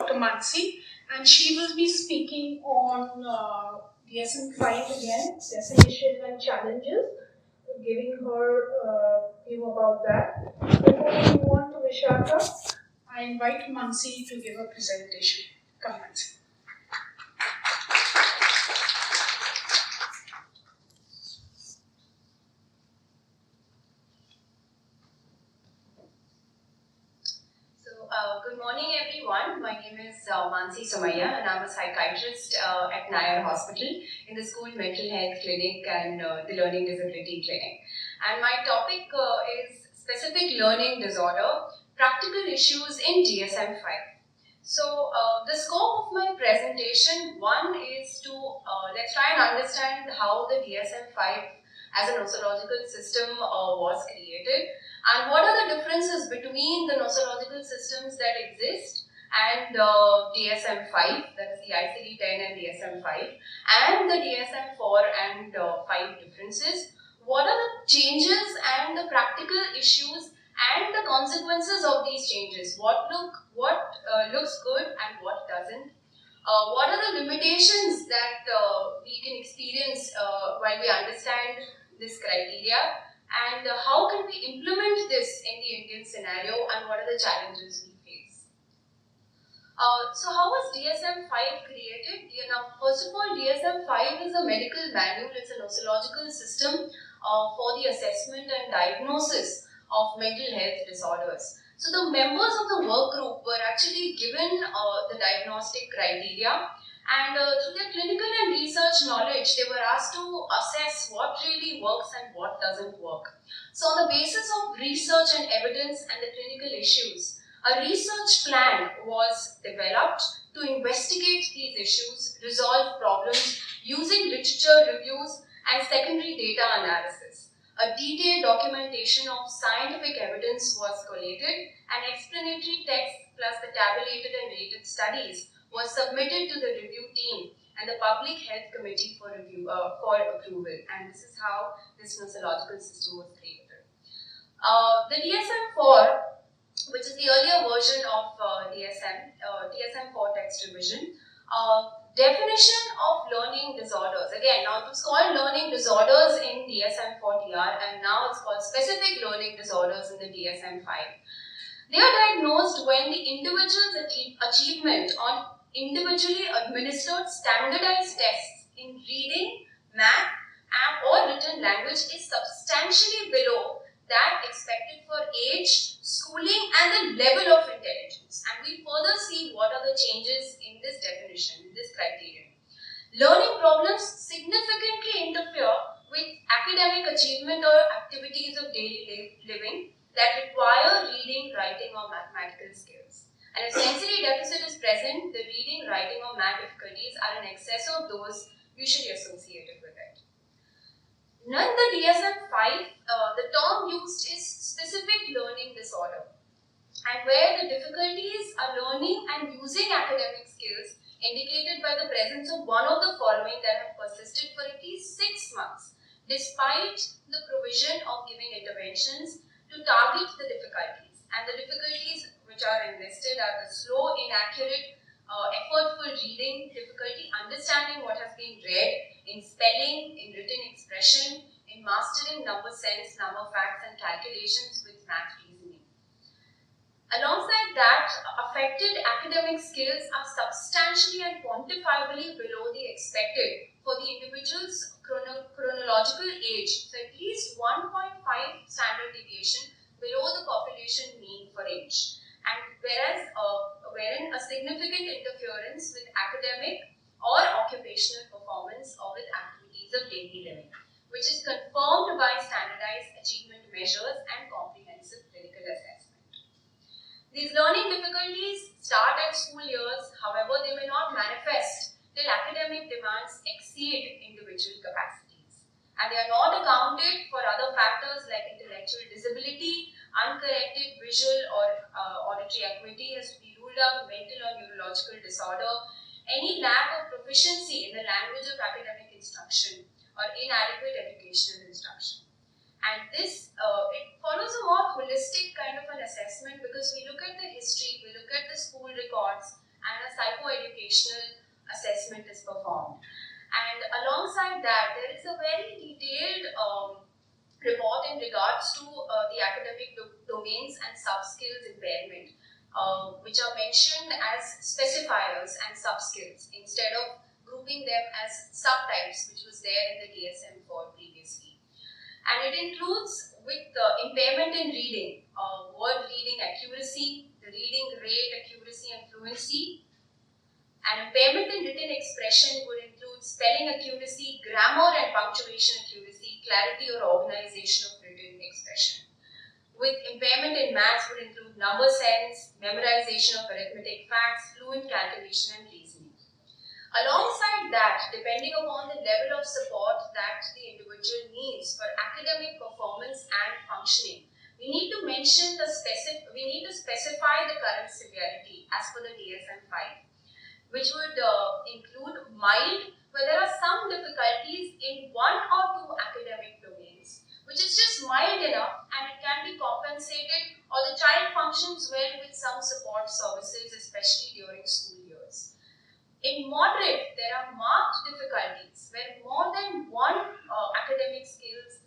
Dr. Mansi, and she will be speaking on DSM-5 again, definition and challenges, giving her view about that. Before we move on to Vishaka, I invite Mansi to give a presentation. Come, Mansi. Good morning, everyone. My name is Mansi Somaya, and I'm a psychiatrist at Nair Hospital in the School Mental Health Clinic and the Learning Disability Clinic. And my topic is specific learning disorder, practical issues in DSM-5. So, the scope of my presentation, one is to let's try and understand how the DSM-5 as a nosological system was created, and what are the differences between the nosological systems that exist and DSM-5, that is the ICD-10 and DSM-5, and the DSM-4 and 5 differences. What are the changes and the practical issues and the consequences of these changes? What looks good and what doesn't? What are the limitations that we can experience while we understand this criteria? And how can we implement this in the Indian scenario, and what are the challenges we face? So how was DSM-5 created? Now, first of all, DSM-5 is a medical manual. It's a nosological system for the assessment and diagnosis of mental health disorders. So the members of the work group were actually given the diagnostic criteria, and through their clinical and research knowledge, they were asked to assess what really works and what doesn't work. So on the basis of research and evidence and the clinical issues, a research plan was developed to investigate these issues, resolve problems using literature reviews and secondary data analysis. A detailed documentation of scientific evidence was collated, and explanatory text plus the tabulated and rated studies was submitted to the review team and the Public Health Committee for review for approval, and this is how this nosological system was created. The DSM-4, which is the earlier version of DSM-4 text revision, definition of learning disorders. Again, now it's called learning disorders in DSM-4-TR, and now it's called specific learning disorders in the DSM-5. They are diagnosed when the individual's achievement on individually administered standardized tests in reading, math, or written language is substantially below that expected for age, schooling, and the level of intelligence. And we further see what are the changes in this definition, in this criterion. Learning problems significantly interfere with academic achievement or activities of daily living that require reading, writing, or mathematical skills. And if sensory deficit is present, the reading, writing, or math difficulties are in excess of those usually associated with it. Now in the DSM-5, the term used is specific learning disorder, and where the difficulties are learning and using academic skills indicated by the presence of one of the following that have persisted for at least 6 months, despite the provision of giving interventions to target the difficulties. And the difficulties which are enlisted are the slow, inaccurate, effortful reading, difficulty understanding what has been read, in spelling, in written expression, in mastering number sense, number facts, and calculations with math reasoning. Alongside that, affected academic skills are substantially and quantifiably below the expected for the individual's chronological age, so at least 1.5 standard deviation below the population mean for age, and wherein a significant interference with academic or occupational performance or with activities of daily living, which is confirmed by standardized achievement measures and comprehensive clinical assessment. These learning difficulties start at school years, however, they may not manifest till academic demands exceed individual capacities. And they are not accounted for other factors like intellectual disability, uncorrected visual or auditory acuity has to be ruled out, mental or neurological disorder, any lack of proficiency in the language of academic instruction, or inadequate educational instruction. And this, it follows a more holistic kind of an assessment, because we look at the history, we look at the school records, and a psychoeducational assessment is performed. And alongside that, there is a very detailed report in regards to the academic domains and sub-skills impairment, which are mentioned as specifiers and sub-skills instead of grouping them as subtypes, which was there in the DSM-4 previously. And it includes with impairment in reading, word reading accuracy, the reading rate, accuracy and fluency. And impairment in written expression would include spelling accuracy, grammar and punctuation accuracy, clarity or organization of written expression. With impairment in maths would include number sense, memorization of arithmetic facts, fluent calculation and reasoning. Alongside that, depending upon the level of support that the individual needs for academic performance and functioning, we need to specify the current severity as per the DSM-5. Which would include mild, where there are some difficulties in one or two academic domains, which is just mild enough and it can be compensated, or the child functions well with some support services, especially during school years. In moderate, there are marked difficulties where more than one academic skills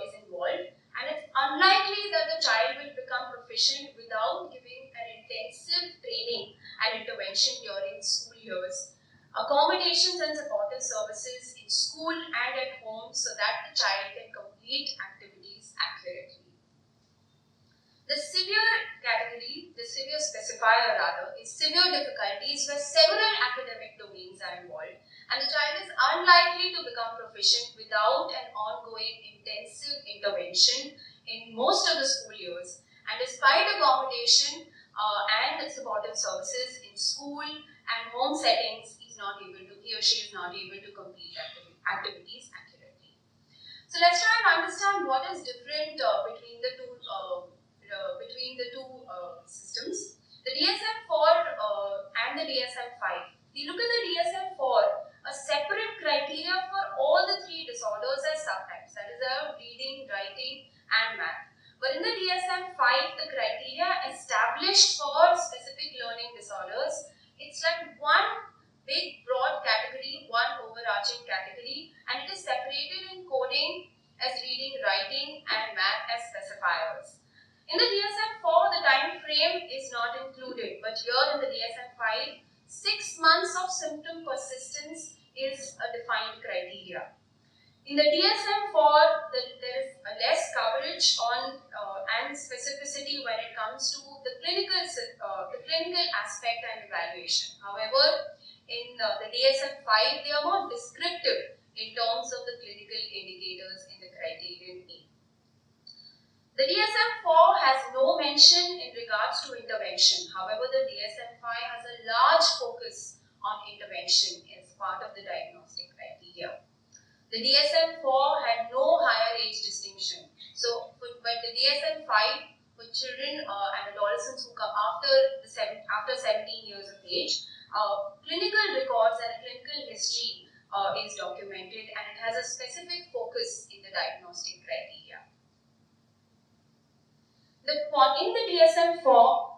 is involved, and it's unlikely that the child will become proficient without giving an intensive training and intervention during school years, accommodations and supportive services in school and at home so that the child can complete activities accurately. The severe category, the severe specifier rather, is severe difficulties where several academic domains are involved and the child is unlikely to become proficient without an ongoing intensive intervention in most of the school years, and despite accommodation and supportive services in school and home settings, he or she is not able to complete activities accurately. So let's try and understand what is different between the two systems, the DSM-4 and the DSM-5. If you look at the DSM-4, a separate criteria for all the three disorders as subtypes, that is reading, writing and math. But in the DSM-5, the criteria established for specific learning disorders, it's like one big broad category, one overarching category, and it is separated in coding as reading, writing and math as specifiers. In the DSM-4, the time frame is not included, but here in the DSM-5, 6 months of symptom persistence is a defined criteria. In the DSM-4, there is a less coverage on and specificity when it comes to the clinical aspect and evaluation. However, in the DSM-5, they are more descriptive in terms of the clinical indicators in the criterion A. The DSM-4 has no mention in regards to intervention. However, the DSM-5 has a large focus on intervention as part of the diagnostic criteria. The DSM-4 had no higher age distinction. So, but the DSM-5 for children and adolescents who come after 17 years of age, clinical records and clinical history is documented, and it has a specific focus in the diagnostic criteria. In the DSM-4,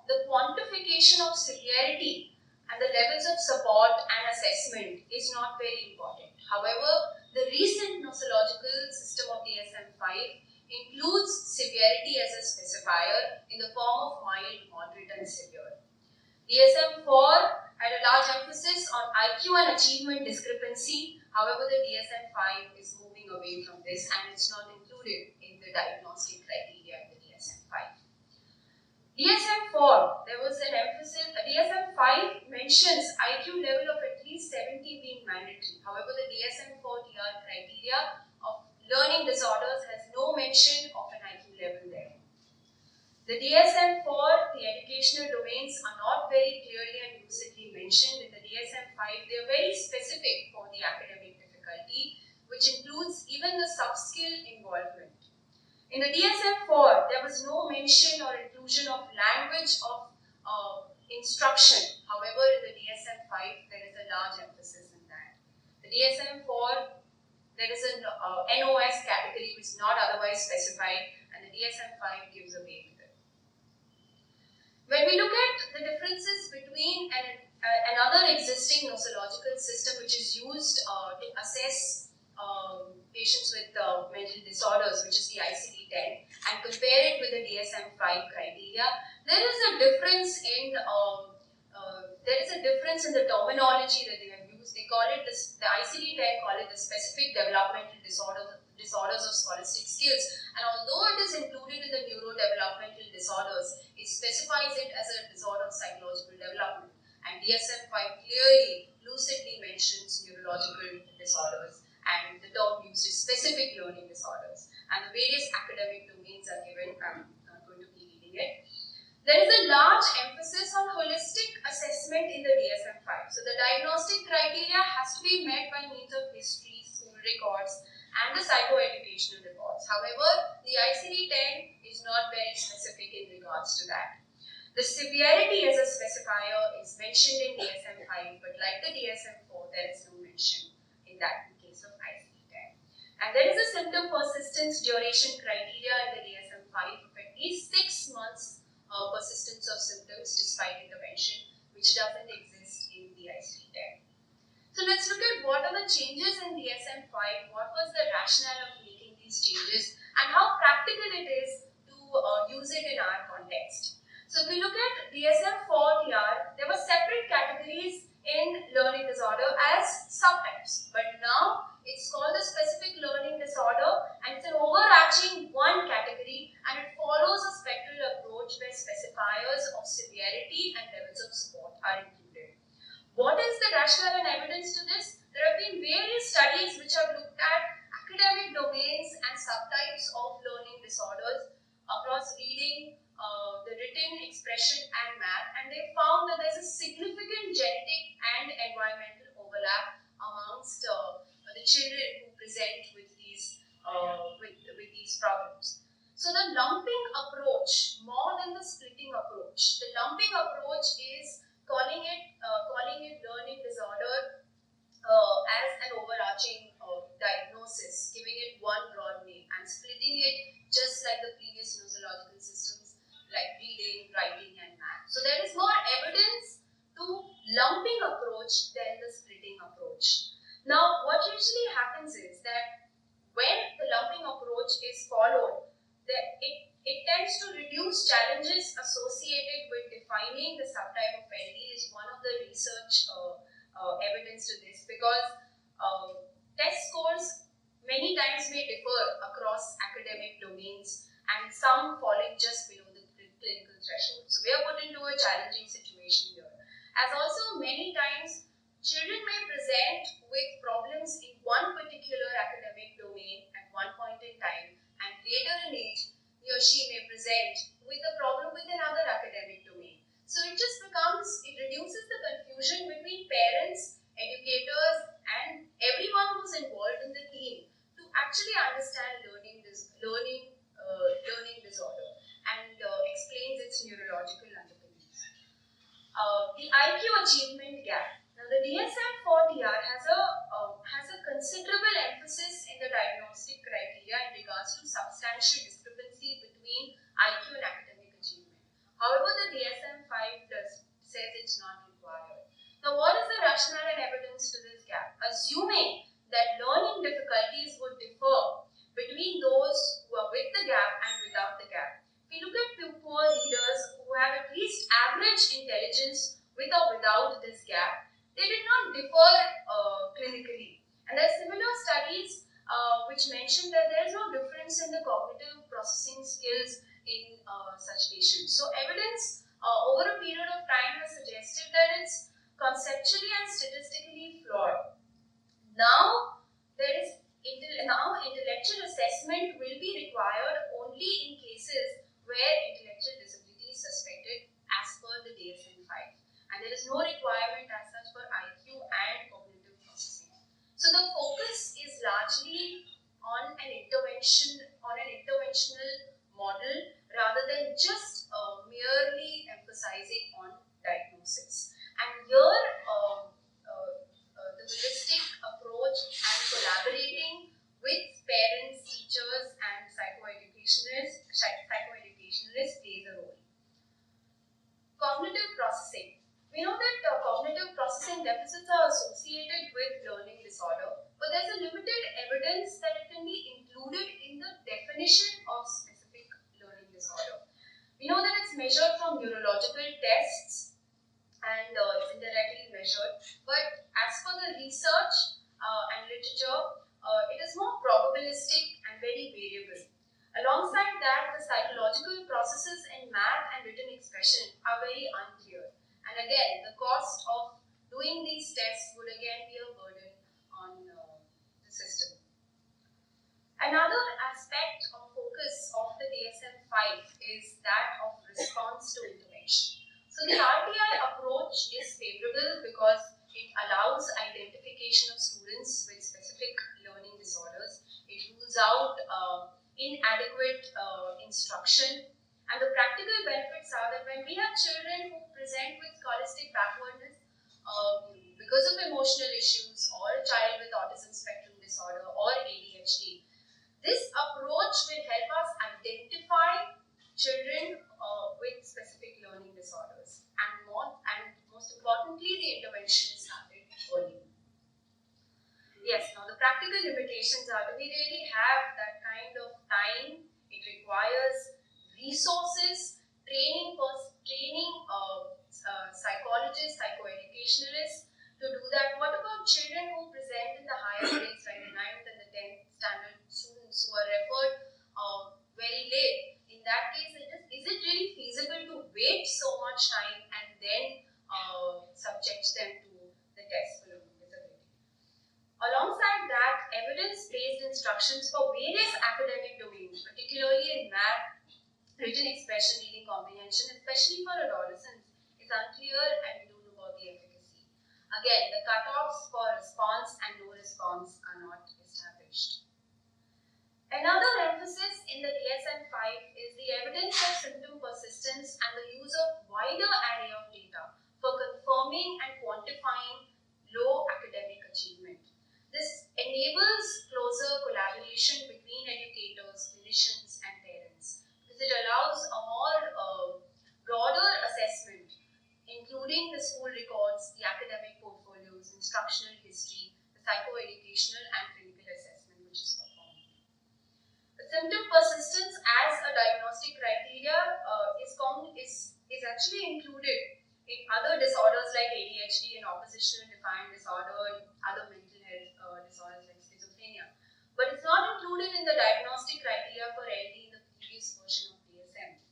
the quantification of severity and the levels of support and assessment is not very important. However, the recent nosological system of DSM-5 includes severity as a specifier in the form of mild, moderate and severe. DSM-4 had a large emphasis on IQ and achievement discrepancy. However, the DSM-5 is moving away from this and it's not included in the diagnostic criteria in the DSM-5. DSM-4, there was an emphasis, DSM-5 mentions IQ level of at least 70 being mandatory. However, the DSM-4 DR criteria of learning disorders has no mention of an IQ level there. The DSM-4, the educational domains are not very clearly and lucidly mentioned. In the DSM-5, they are very specific for the academic difficulty, which includes even the sub-skill involvement. In the DSM-4, there was no mention or inclusion of language of instruction. However, in the DSM-5, there is a large emphasis in that. The DSM-4, there is an NOS category which is not otherwise specified, and the DSM-5 gives a way to it. When we look at the differences between another another existing nosological system which is used to assess patients with mental disorders, which is the ICD-10, and compare it with the DSM-5 criteria. There is a difference in the terminology that they have used. They call it this, the ICD-10 call it the specific developmental disorders of scholastic skills, and although it is included in the neurodevelopmental disorders, it specifies it as a disorder of psychological development. And DSM-5 clearly, lucidly mentions neurological disorders, and the term used is specific learning disorders. And the various academic domains are given. I'm not going to be reading it. There is a large emphasis on holistic assessment in the DSM-5. So the diagnostic criteria has to be met by means of history, school records, and the psychoeducational records. However, the ICD-10 is not very specific in regards to that. The severity as a specifier is mentioned in DSM-5, but like the DSM-4, there is no mention in that in case of ICD-10. And there is a symptom persistence duration criteria in the DSM-5 of at least 6 months persistence of symptoms despite intervention, which doesn't exist in the ICD-10. So let's look at what are the changes in DSM-5, what was the rationale of making these changes, and how practical it is to use it in our context. So if we look at DSM-4-TR, there were separate categories in learning disorder as subtypes, but now it's called a specific learning disorder, and it's an overarching one category, and it follows a spectral approach where specifiers of severity and levels of support are included. What is the rationale and evidence to this? There have been various studies which have looked at academic domains and subtypes of learning disorders across reading, the written, expression, and math, and they found that there's a significant genetic and environmental overlap amongst the children who present with these problems. So the lumping approach, more than the splitting approach, the lumping approach is calling it learning disorder as an overarching diagnosis, giving it one broad name, and splitting it just like the previous nosological systems like reading, writing, and math. So there is more evidence to lumping approach than the splitting approach. Now, what usually happens is that when the lumping approach is followed, it tends to reduce challenges associated with defining the subtype of LD is one of the research evidence to this, because test scores many times may differ across academic domains, and some falling just below the clinical threshold. So we are put into a challenging situation here. As also many times, children may present with problems in one particular academic domain at one point in time, and later in age, he or she may present with a problem with another academic domain. So it reduces the confusion between parents, educators, and everyone who's involved in the team to actually understand learning disorder and explains its neurological underpinnings. The IQ achievement gap. Now, the DSM-4-TR has a considerable emphasis in the diagnostic criteria in regards to substantial discrepancy between IQ and academic achievement. However, the DSM-5 says it's not required. Now, what is the rationale and evidence to this gap? Assuming that learning difficulties would differ between those who are with the gap and without the gap. If you look at poor readers who have at least average intelligence with or without this gap, they did not differ clinically. And there are similar studies which mention that there is no difference in the cognitive processing skills in such patients. So evidence over a period of time has suggested that it's conceptually and statistically flawed. Now, intellectual assessment will be required only in cases where intellectual disability is suspected as per the DSM-5, and there is no requirement as such for IQ and cognitive processing. So the focus is largely on an interventional model rather than just merely emphasizing on diagnosis. And here, the holistic approach and collaborating with parents, teachers, and psychoeducationalists plays a role. Cognitive processing. We know that cognitive cognitive processing deficits are associated with learning disorder, but there's a limited evidence that it can be included in the definition of specific learning disorder. We know that it's measured from neurological tests and it's indirectly measured, but as per the research and literature, it is more probabilistic and very variable. Alongside that, the psychological processes in math and written expression are very unclear. And again, the cost of doing these tests would again be a burden on the system. Another aspect of focus of the DSM-5 is that of response to intervention. So the RTI approach is favorable because it allows identification of students with specific learning disorders. It rules out inadequate instruction, and the practical benefits are that when we have children who present with scholastic backwardness because of emotional issues, or a child with autism spectrum disorder or ADHD, this approach will help us identify children with specific learning disorders, and most importantly, the intervention is started early. Yes, now the practical limitations are, do we really have that kind of time? It requires resources, training psychologists, psychoeducationalists to do that. What about children who present in the higher grades, like the 9th and the 10th standard students who are referred very late? In that case, is it really feasible to wait so much time and then subject them to the test for learning disability? Alongside that, evidence-based instructions for various academic domains, particularly in math, written expression, reading comprehension, especially for adolescents, is unclear and we don't know about the efficacy. Again, the cutoffs for response and no response are not established. Another emphasis in the DSM-5 is the evidence of symptom persistence and the use of wider array of data for confirming and quantifying low academic achievement. This enables closer collaboration between educators, clinicians, and parents, because it allows a more broader assessment, including the school records, the academic portfolios, instructional history, the psychoeducational and clinical assessment which is performed. The symptom persistence as a diagnostic criteria is actually included in other disorders like ADHD and oppositional defiant disorder and other mental health disorders like schizophrenia. But it's not included in the diagnostic criteria for LD in the previous version of DSM.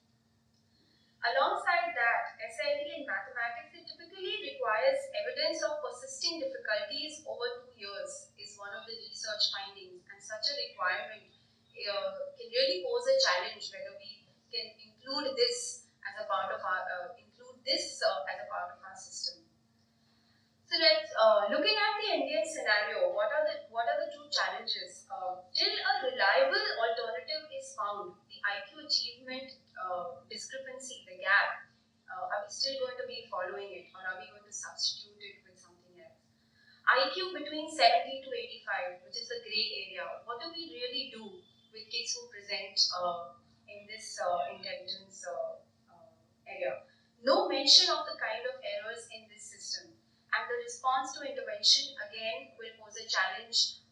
Alongside that, SLD in mathematics, it typically requires evidence of persisting difficulties over 2 years is one of the research findings, and such a requirement can really pose a challenge whether we can include this as a part of our system. So let's looking at the Indian scenario. What are the two challenges? Till a reliable alternative is found, the IQ achievement discrepancy, the gap, are we still going to be following it, or are we going to substitute it with something else? IQ between 70 to 85, which is the grey area. What do we really do with kids who present in this intelligence area? No mention of the kind of errors in this system. And the response to intervention, again, will pose a challenge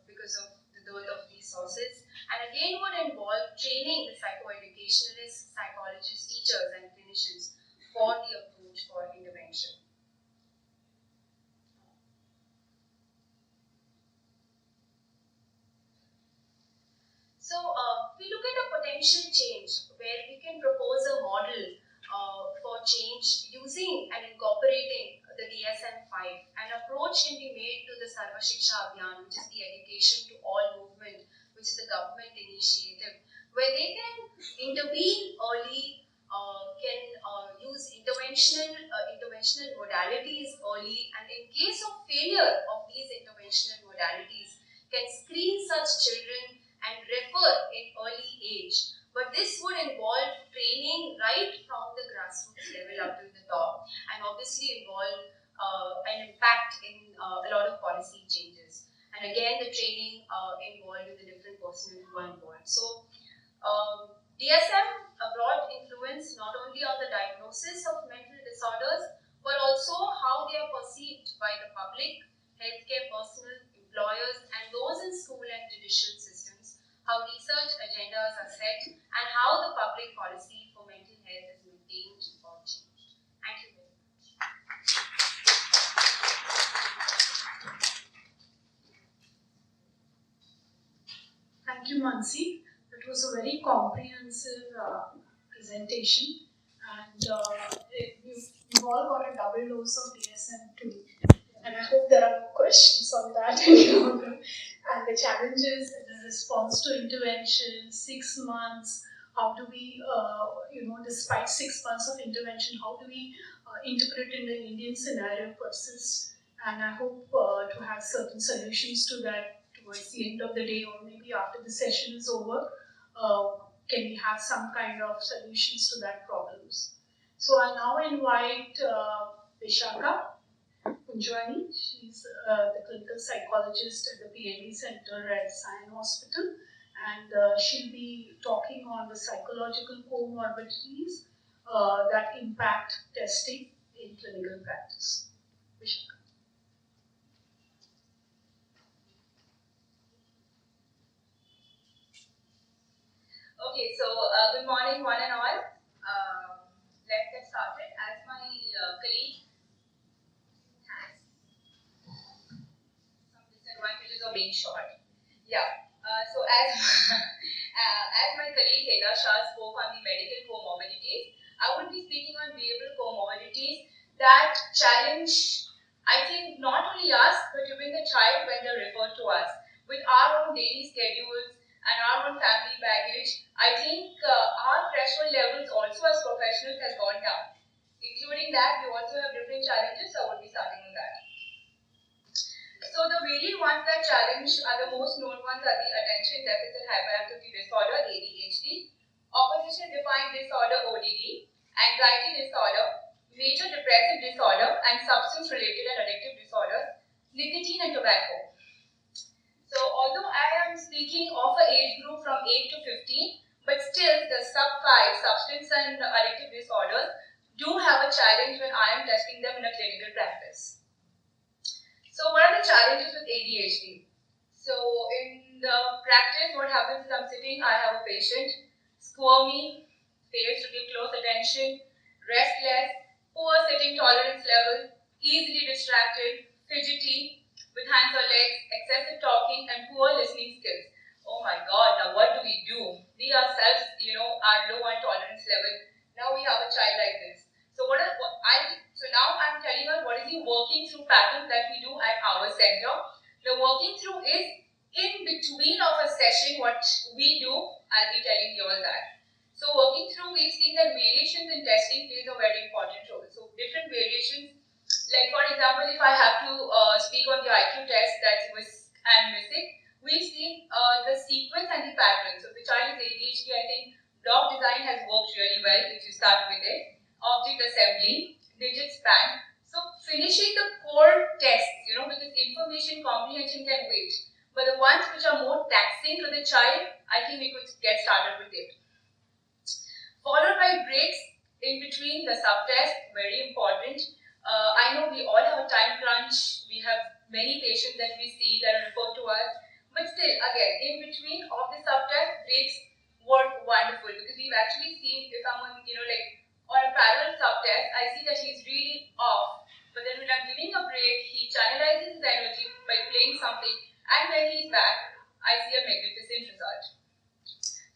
because of the dearth of resources, and again would involve training the psychoeducationalists, psychologists, teachers, and clinicians for the approach for intervention. So, we look at a potential change where we can propose a model for change using and incorporating the DSM-5. An approach can be made to the Sarva Shiksha Abhiyan, which is the education to all movement, which is a government initiative, where they can intervene early, can use interventional modalities early, and in case of failure of these interventional modalities, can screen such children and refer in early age. But this would involve training right from the grassroots level up to the top, and obviously involve an impact in a lot of policy changes. And again, the training involved with the different personnel who are involved. So, DSM a broad influence not only on the diagnosis of mental disorders, but also how they are public, healthcare personnel, employers, and those in school and judicial systems, how research agendas are set, and how the public policy for mental health is maintained or changed. Thank you very much. Thank you, Mansi. That was a very comprehensive presentation, and you've all got a double dose of DSM-2. And I hope there are no questions on that any longer. And the challenges, the response to intervention, 6 months, how do we, despite 6 months of intervention, how do we interpret in the Indian scenario persist? And I hope to have certain solutions to that towards the end of the day, or maybe after the session is over. Can we have some kind of solutions to that problems? So I now invite Vishaka Punjwani. She's the clinical psychologist at the PND Center at Sion Hospital, and she'll be talking on the psychological comorbidities that impact testing in clinical practice. Vishaka. Okay, so good morning, one and all. Let's get started. As my colleague has some disadvantages of being short. Yeah. So as as my colleague Heda Shah spoke on the medical comorbidities, I would be speaking on behavioral comorbidities that challenge, I think, not only us, but even the child when they're referred to us. With our own daily schedules and our own family baggage, I think our threshold levels also as professionals has gone down. Including that, we also have different challenges, so I would be starting on that. So the varied ones that challenge are the most known ones are the attention deficit hyperactivity disorder, ADHD, opposition defiant disorder, ODD, anxiety disorder, major depressive disorder, and substance related and addictive disorders, nicotine and tobacco. So although I am speaking of an age group from 8 to 15, but still the sub-5 substance and addictive disorders do have a challenge when I am testing them in a clinical practice. So what are the challenges with ADHD? So in the practice, what happens is I'm sitting, I have a patient, squirmy, fails to give close attention, restless, poor sitting tolerance level, easily distracted, fidgety, with hands or legs, excessive talking, and poor listening skills. Oh my God, now what do? We ourselves, are low on tolerance level. Now we have a child like this. So now I'm telling her what is the working through pattern that we do at our center. The working through is in between of a session, what we do, I'll be telling you all that. So working through, we've seen that variations in testing plays a very important role. So different variations, like for example, if I have to speak on the IQ test that's missing, we've seen the sequence and the pattern. So if the child is ADHD, I think block design has worked really well if you start with it. Object assembly, digit span. So finishing the core tests, because information comprehension can wait. But the ones which are more taxing to the child, I think we could get started with it. Followed by breaks in between the subtest, very important. I know we all have a time crunch. We have many patients that we see that are referred to us. But still, again, in between of the subtest, breaks work wonderful because we've actually seen if someone, on a parallel subtest, I see that he's really off. But then when I'm giving a break, he channelizes his energy by playing something, and when he's back, I see a magnificent result.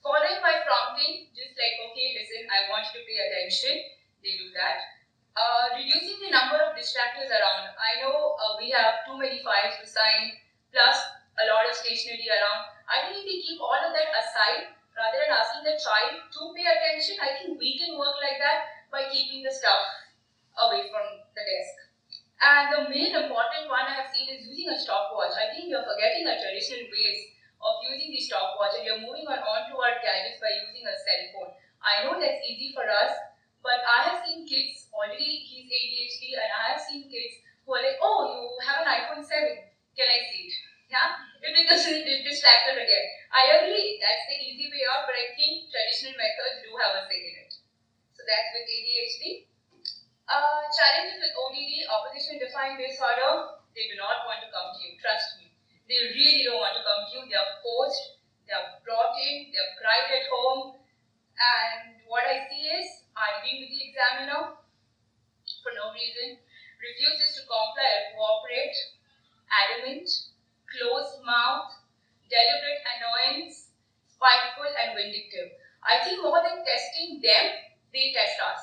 Following by prompting, just like, okay, listen, I want you to pay attention. They do that. Reducing the number of distractors around. I know we have too many files to sign, plus a lot of stationery around. I think if we keep all of that aside, rather than asking the child to pay attention, I think we can work like that by keeping the stuff away from the desk. And the main important one I have seen is using a stopwatch. I think you're forgetting our traditional ways of using the stopwatch and you're moving on to our gadgets by using a cell phone. I know that's easy for us, but I have seen kids, already he's ADHD, and I have seen kids who are like, oh, you have an iPhone 7, can I see it? Yeah, it becomes distracted again. I agree, that's the easy way out, but I think traditional methods do have a say in it. So that's with ADHD. Challenges with ODD, opposition defiant disorder. They do not want to come to you, trust me. They really don't want to come to you. They are forced, they are brought in, they have cried at home. And what I see is arguing with the examiner for no reason, refuses to comply or cooperate, adamant, closed mouth, deliberate annoyance, spiteful and vindictive. I think more than testing them, they test us.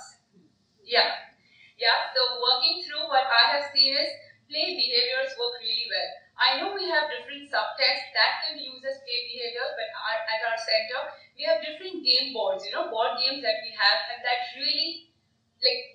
Yeah. Yeah, so working through what I have seen is play behaviors work really well. I know we have different subtests that can be used as play behaviors, but at our center, we have different game boards, board games that we have, and that really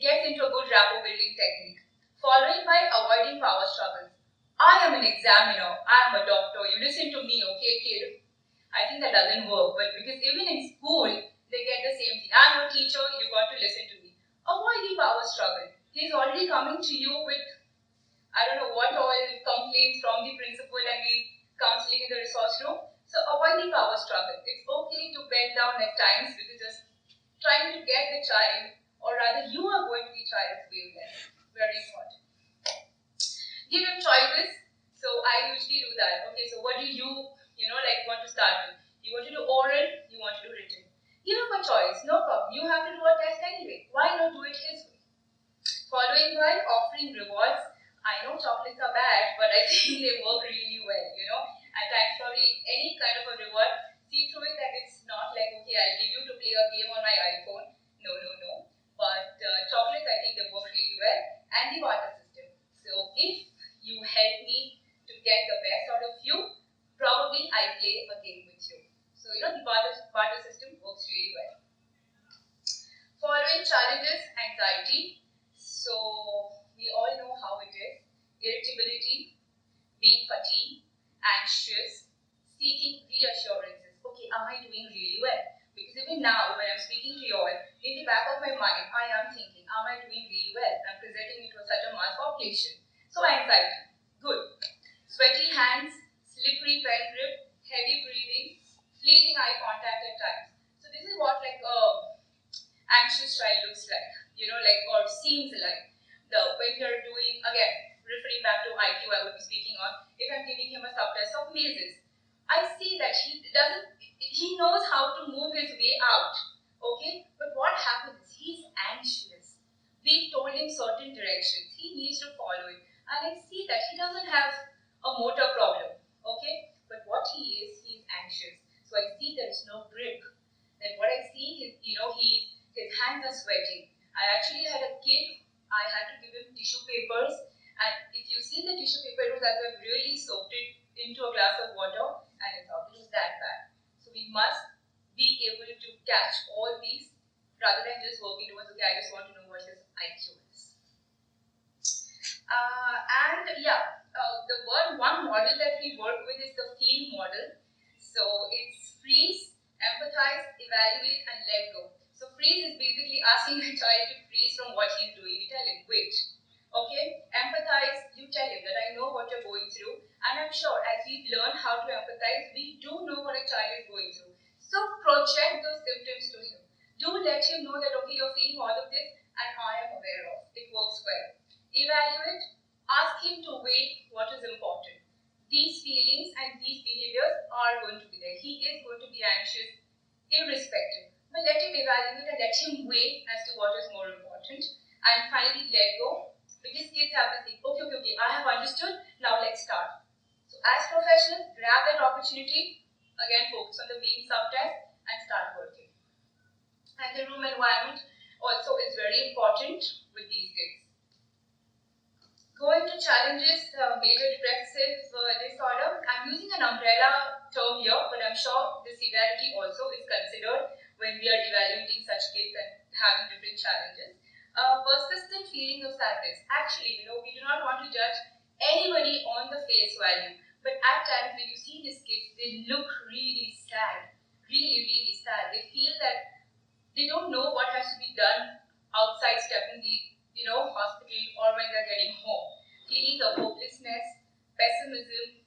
gets into a good rapport building technique. Following by avoiding power struggles. I am an examiner, I am a doctor, you listen to me, okay, kid? I think that doesn't work, but because even in school, they get the same thing. I'm a teacher, you got to listen to me. Avoid the power struggle. He's already coming to you with, I don't know what all complaints from the principal and the counseling in the resource room. So avoid the power struggle. It's okay to bend down at times because just trying to get the child, or rather you are going to be child's wavelength. Very important. Give him choices. So I usually do that. Okay, so what do you want to start with? You want to do oral, you want to do written. Give him a choice, no problem. You have to do a test anyway. Why not do it his way? Following by offering rewards. I know chocolates are bad, but I think they work really well. At times, probably any kind of a reward, see through it that it's not like, okay, I'll give you to play a game on my iPhone. No. But chocolates, I think they work really well. And the barter system. So if you help me to get the best out of you, probably I play a game with you. So, the barter system works really well. Following challenges, anxiety. So, we all know how it is. Irritability, being fatigued, anxious, seeking reassurances. Okay, am I doing really well? Because even now, when I'm speaking to you all, in the back of my mind, I am thinking, am I doing really well? I'm presenting it to such a mass population. So, anxiety, good. Sweaty hands, slippery pen grip, heavy breathing, fleeting eye contact at times. So, this is what anxious child looks like, or seems like. When you're doing, again, referring back to IQ I would be speaking on, if I'm giving him a subtest of mazes, I see that he knows how to move his way out, okay? But what happens is he's anxious. We've told him certain directions, he needs to follow it. And I see that he doesn't have a motor problem, okay? But what he is anxious. So I see there is no grip. Then what I see is, his hands are sweating. I actually had a kid, I had to give him tissue papers, and if you see the tissue paper, it was as I've really soaked it into a glass of water, and it was that bad. So we must be able to catch all these rather than just working towards, okay, I just want to know what his IQ is. The one model that we work with is the FEEL model. So it's freeze, empathize, evaluate, and let go. So freeze is basically asking the child to freeze from what he's doing. You tell him, wait. Okay? Empathize, you tell him that I know what you're going through. And I'm sure as we've learned how to empathize, we do know what a child is going through. So project those symptoms to him. Do let him know that, okay, you're feeling all of this and I am aware of. It works well. Evaluate, ask him to weigh what is important. These feelings and these behaviors are going to be there. He is going to be anxious, irrespective. But let him evaluate and let him weigh as to what is more important. And finally, let go. Because kids have this thing, okay, I have understood, now let's start. So as professionals, grab that opportunity, again focus on the main subtest and start working. And the room environment also is very important with these kids. Going to challenges, major depressive disorder. I'm using an umbrella term here, but I'm sure the severity also is considered when we are evaluating such kids and having different challenges. Persistent feeling of sadness. Actually, we do not want to judge anybody on the face value, but at times when you see these kids, they look really sad, really sad. They feel that they don't know what has to be done outside stepping the hospital or when they're getting home. Feelings of hopelessness, pessimism,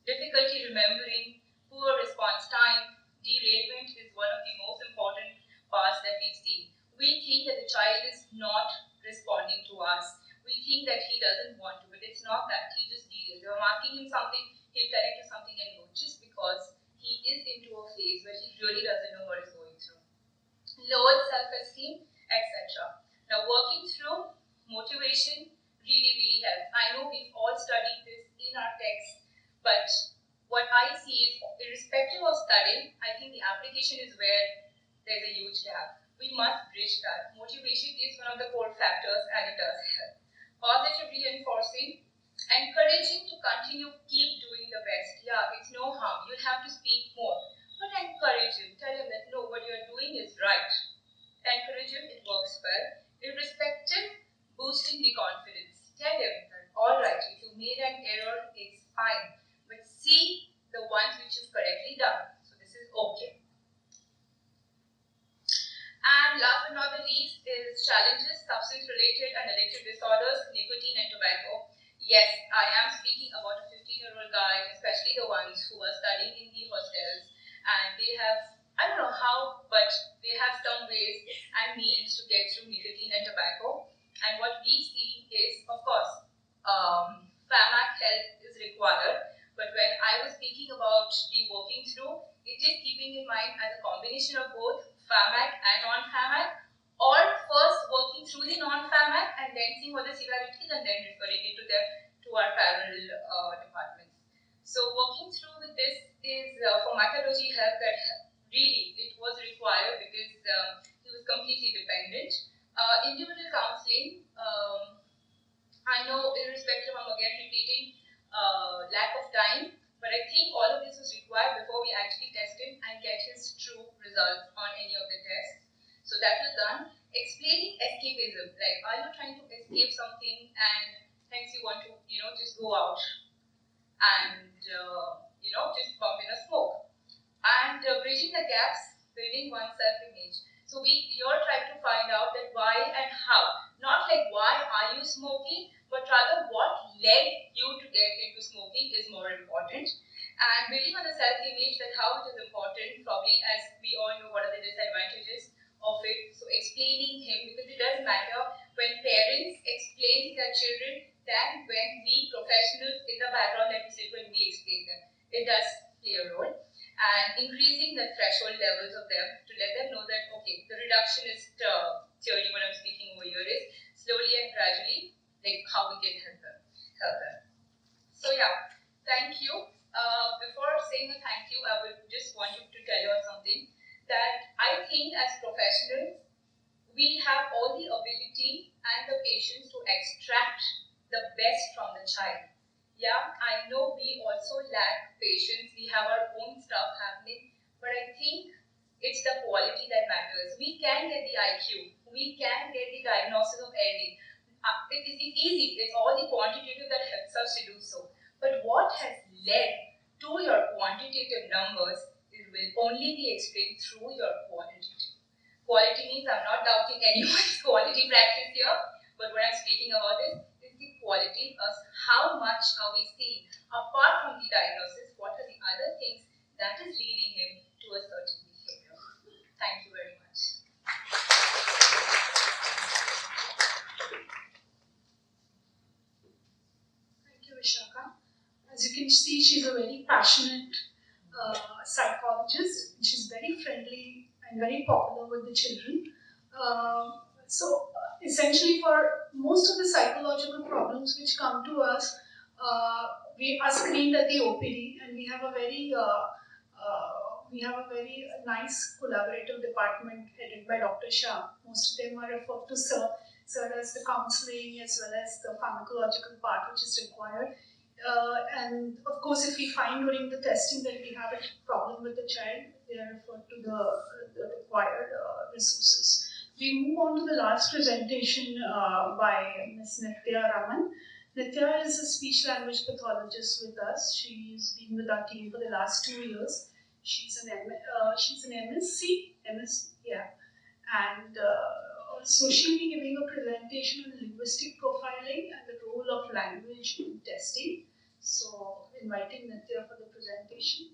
difficulty remembering, poor response time, derailment is one of the most important parts that we've seen. We think that the child is not responding to us. We think that he doesn't want to, but It's not that. He just deals. If I'm asking him something, he'll connect to something and go, just because he is into a phase where he really doesn't know what he's going through. Lowered self-esteem, etc. Now, working through motivation really, really helps. I know we've all studied this in our text, but what I see is, irrespective of studying, I think the application is where there's a huge gap. We must bridge that. Motivation is one of the core factors, and it does help. Positive reinforcing, encouraging to continue, keep doing the best. Yeah, it's no harm. You'll have to speak more, but encourage him. Tell him that no, what you're doing is right. Encourage him, it works well. Irrespective, boosting the confidence. Tell him that, all right, if you made an error, it's fine, but see the ones which you've correctly done. So this is okay. And last but not the least is challenges, substance-related and addictive disorders, nicotine and tobacco. Yes, I am speaking about a 15-year-old guy, especially the ones who are studying in the hostels, and they have, I don't know how, but they have some ways and means to get through nicotine and tobacco. And what we see is, of course, PHAMAC help is required, but when I was speaking about the working through, it is keeping in mind as a combination of both PHAMAC and non-PHAMAC, or first working through the non-PHAMAC and then seeing what the severity is and then referring it to our parallel departments. So working through with this is pharmacology help that really it was required because he was completely dependent. Individual counseling, I know irrespective, I'm again repeating, lack of time, but I think all of this was required before we actually test him and get his true results on any of the tests. So that was done. Explaining escapism, like are you trying to escape something and hence you want to, just go out and, just bump in a smoke. And bridging the gaps, building one's self-image. So we here try to find out that why and how. Not like why are you smoking, but rather what led you to get into smoking is more important. And building on the self-image, that how it is important, probably as we all know what are the disadvantages of it. So explaining him, because it does matter when parents explain to their children than when we professionals in the background, like we said, when we explain them. It does play a role. And increasing the threshold levels of them to let them know that, okay, the reductionist theory, what I'm speaking over here is slowly and gradually, like how we can help them. So yeah, thank you. Before saying a thank you, I would just want to tell you something that I think as professionals, we have all the ability and the patience to extract the best from the child. Yeah, I know we also lack patience. We have our own stuff happening, but I think it's the quality that matters. We can get the IQ, we can get the diagnosis of AD. It's easy. It's all the quantitative that helps us to do so. But what has led to your quantitative numbers will only be explained through your qualitative. Quality means I'm not doubting anyone's quality practice here, but what I'm speaking about is the quality of how much are we seeing. Apart from the diagnosis, what are the other things that is leading him to a certain behavior? Thank you very much. Thank you, Vishaka. As you can see, she's a very passionate psychologist. She's very friendly and very popular with the children. Essentially, for most of the psychological problems which come to us, we are screened at the OPD, and we have a very nice collaborative department headed by Dr. Shah. Most of them are referred to Sir as the counseling as well as the pharmacological part which is required. And of course, if we find during the testing that we have a problem with the child, they are referred to the required resources. We move on to the last presentation by Ms. Nitya Raman. Nitya is a speech language pathologist with us. She's been with our team for the last 2 years. She's an MSc, and also she'll be giving a presentation on linguistic profiling and the role of language in testing. So, inviting Nitya for the presentation.